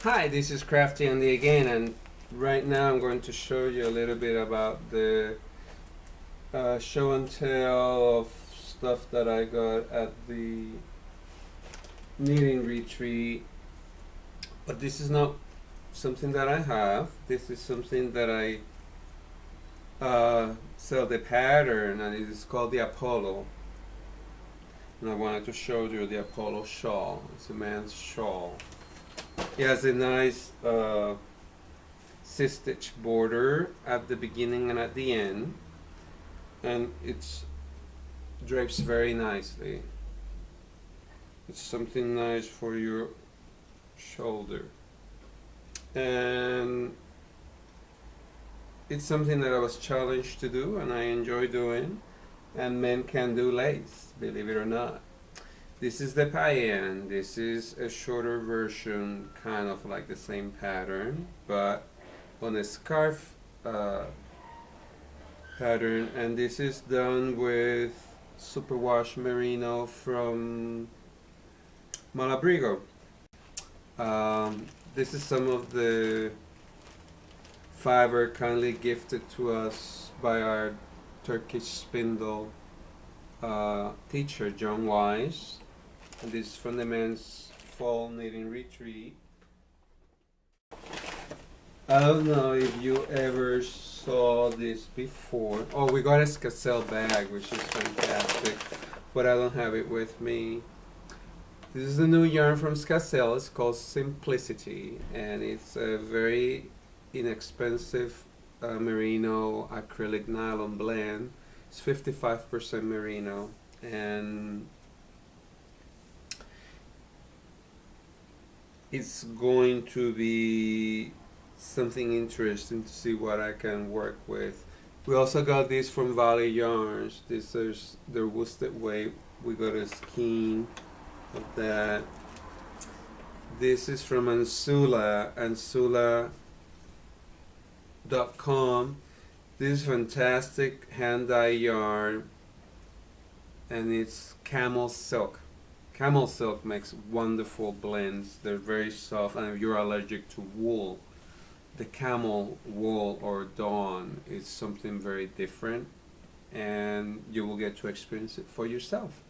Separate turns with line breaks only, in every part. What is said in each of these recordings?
Hi, this is Crafty Andy again, and right now I'm going to show you a little bit about the show and tell of stuff that I got at the knitting retreat. But this is not something that I have. This is something that I sell the pattern, and it is called the Apollo. And I wanted to show you the Apollo shawl. It's a man's shawl. It has a nice stitch border at the beginning and at the end, and it drapes very nicely. It's something nice for your shoulder, and it's something that I was challenged to do and I enjoy doing, and men can do lace, believe it or not. This is the pattern. This is a shorter version, kind of like the same pattern, but on a scarf pattern, and this is done with superwash merino from Malabrigo. This is some of the fiber kindly gifted to us by our Turkish spindle teacher, John Wise. And this is from the men's fall knitting retreat. I don't know if you ever saw this before. Oh, we got a Scassell bag, which is fantastic, but I don't have it with me. This is a new yarn from Scassell. It's called Simplicity, and it's a very inexpensive merino acrylic nylon blend. It's 55% merino, and it's going to be something interesting to see what I can work with. We also got this from Valley Yarns. This is their worsted weight. We got a skein of that. This is from Ansula, Ansula.com. This is fantastic hand dye yarn, and it's camel silk. Camel silk makes wonderful blends. They're very soft, and if you're allergic to wool, the camel wool or dawn is something very different, and you will get to experience it for yourself.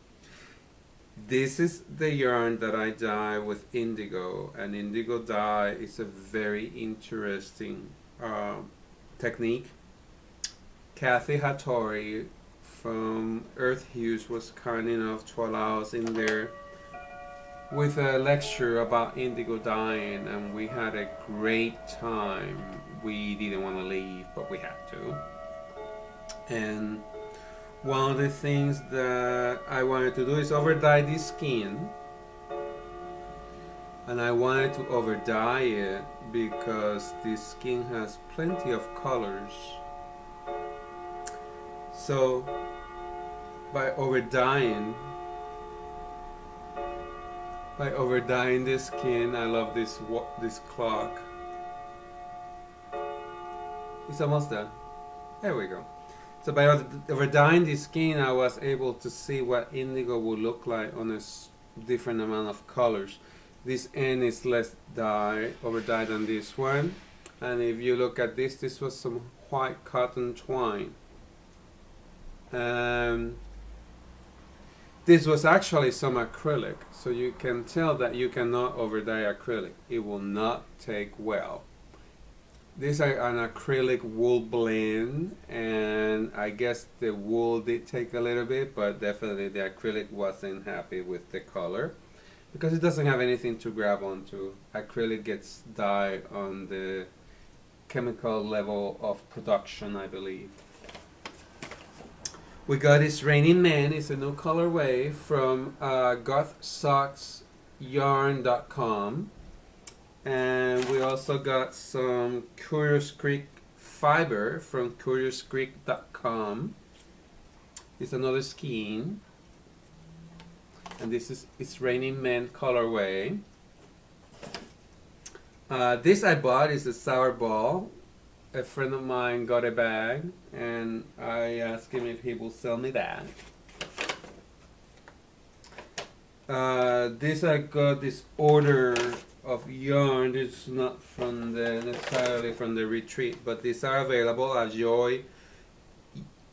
This is the yarn that I dye with indigo, and indigo dye is a very interesting technique. Kathy Hattori from Earth Hues was kind enough to allow us in there with a lecture about indigo dyeing, and we had a great time. We didn't want to leave, but we had to. And one of the things that I wanted to do is over dye this skin, and I wanted to over dye it because this skin has plenty of colors. So by over dyeing this skin, I love this clock. It's almost done. There we go. So by over dyeing the skin, I was able to see what indigo would look like on a different amount of colors. This end is less over dyed than this one, and if you look at this, this was some white cotton twine. This was actually some acrylic, so you can tell that you cannot over dye acrylic. It will not take well. This is an acrylic wool blend, and I guess the wool did take a little bit, but definitely the acrylic wasn't happy with the color because it doesn't have anything to grab onto. Acrylic gets dyed on the chemical level of production, I believe. We got this Raining Man. It's a new colorway from gothsocksyarn.com. And we also got some Curious Creek fiber from curiouscreek.com. It's another skein. And this is its Raining Man colorway. This I bought is a sour ball. A friend of mine got a bag, and I asked him if he will sell me that. This I got this order of yarn. It's not from the necessarily from the retreat, but these are available at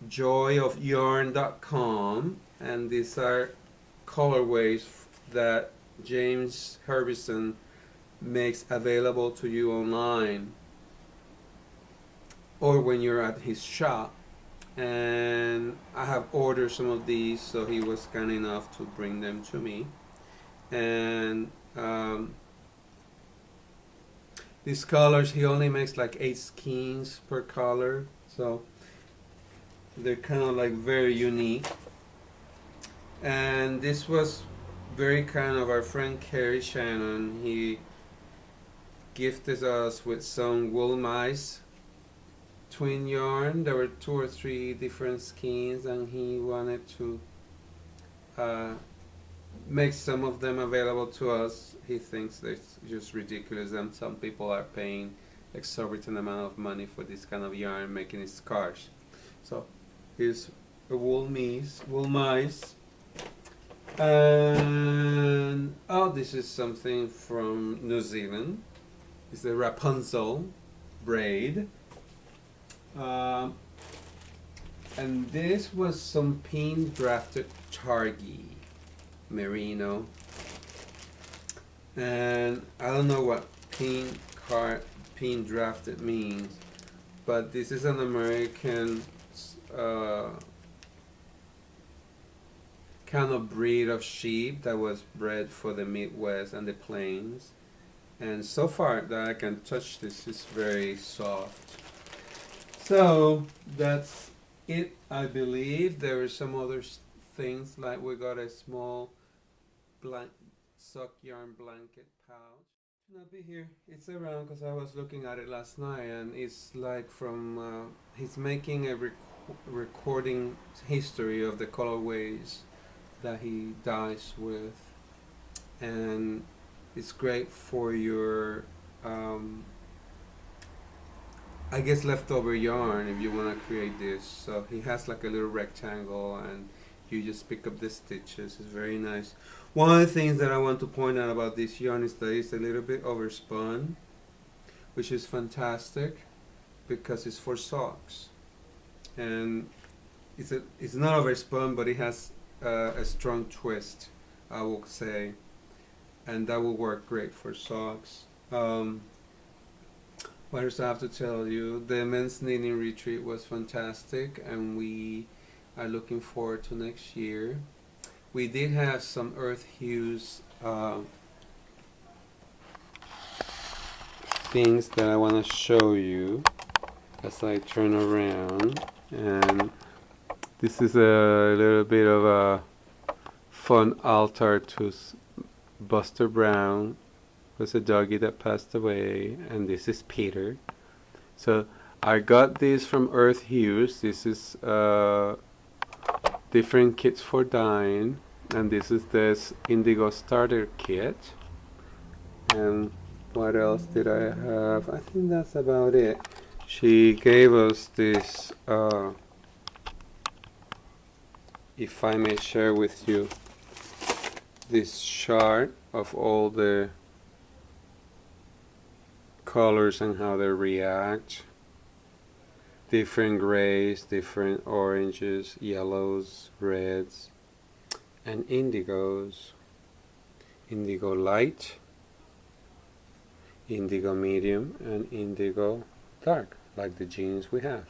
joyofyarn.com, and these are colorways that James Harbison makes available to you online or when you're at his shop. And I have ordered some of these, so he was kind enough to bring them to me. And these colors, he only makes like 8 skeins per color, so they're kind of like very unique. And this was very kind of our friend Kerry Shannon. He gifted us with some wool mice twin yarn. There were 2 or 3 different skeins, and he wanted to make some of them available to us. He thinks it's just ridiculous, and some people are paying exorbitant amount of money for this kind of yarn, making it scarce. So here's a wool mice. And oh, this is something from New Zealand. It's the Rapunzel braid. And this was some pin drafted targi merino, and I don't know what pin drafted means, but this is an American kind of breed of sheep that was bred for the Midwest and the Plains, and so far that I can touch, this is very soft. So that's it, I believe. There were some other things, like we got a small sock yarn blanket pouch. Should not be here. It's around because I was looking at it last night, and it's like from he's making a recording history of the colorways that he dyes with, and it's great for your I guess leftover yarn if you want to create this. So he has like a little rectangle, and you just pick up the stitches. It's very nice. One of the things that I want to point out about this yarn is that it's a little bit overspun, which is fantastic because it's for socks, and it's not overspun, but it has a strong twist, I will say, and that will work great for socks. What else I have to tell you? The men's knitting retreat was fantastic, and we are looking forward to next year. We did have some earth hues things that I want to show you as I turn around, and this is a little bit of a fun altar to Buster Brown. Was a doggy that passed away, and this is Peter. So I got these from Earth Hues. This is different kits for dyeing, and this is this indigo starter kit. And what else did I have? I think that's about it. She gave us this, if I may share with you, this chart of all the colors and how they react. Different grays, different oranges, yellows, reds, and indigos. Indigo light, indigo medium, and indigo dark, like the jeans we have.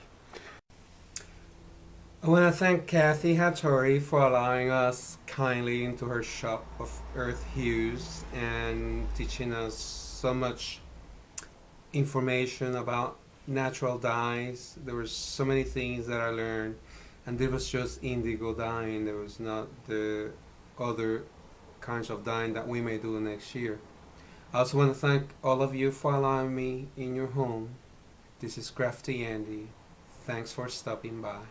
I want to thank Kathy Hattori for allowing us kindly into her shop of Earth Hues and teaching us so much information about natural dyes. There were so many things that I learned, and there was just indigo dyeing. There was not the other kinds of dyeing that we may do next year. I also want to thank all of you for allowing me in your home. This is Crafty Andy. Thanks for stopping by.